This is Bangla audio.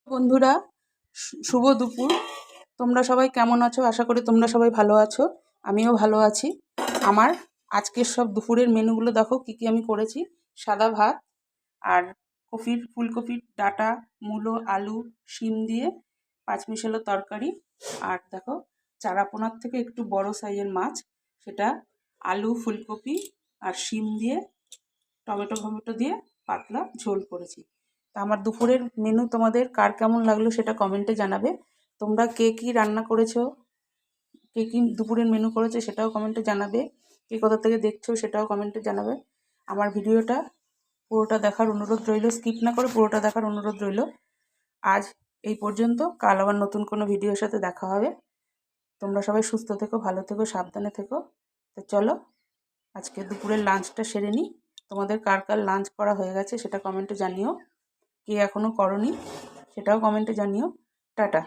বন্ধুরা, শুভ দুপুর। তোমরা সবাই কেমন আছো? আশা করি তোমরা সবাই ভালো আছো। আমিও ভালো আছি। আমার আজকের সব দুপুরের মেনুগুলো দেখো কি কি আমি করেছি। সাদা ভাত আর ফুলকপির ডাঁটা, মূলো, আলু, শিম দিয়ে পাঁচমিশালো তরকারি। আর দেখো চারাপোনার থেকে একটু বড় সাইজের মাছ, সেটা আলু, ফুলকপি আর শিম দিয়ে টমেটো দিয়ে পাতলা ঝোল করেছি। তা আমার দুপুরের মেনু তোমাদের কার কেমন লাগলো সেটা কমেন্টে জানাবে। তোমরা কে কী রান্না করেছো, কে কী দুপুরের মেনু করেছো সেটাও কমেন্টে জানাবে। কে কোথা থেকে দেখছো সেটাও কমেন্টে জানাবে। আমার ভিডিওটা পুরোটা দেখার অনুরোধ রইল, স্কিপ না করে পুরোটা দেখার অনুরোধ রইল। আজ এই পর্যন্ত, কাল আবার নতুন কোনো ভিডিওর সাথে দেখা হবে। তোমরা সবাই সুস্থ থেকো, ভালো থেকো, সাবধানে থেকো। তো চলো আজকে দুপুরের লাঞ্চটা সেরে নিই। তোমাদের কার কার লাঞ্চ করা হয়ে গেছে সেটা কমেন্টে জানিও। কে এখনও করনি সেটাও কমেন্টে জানিও। টাটা।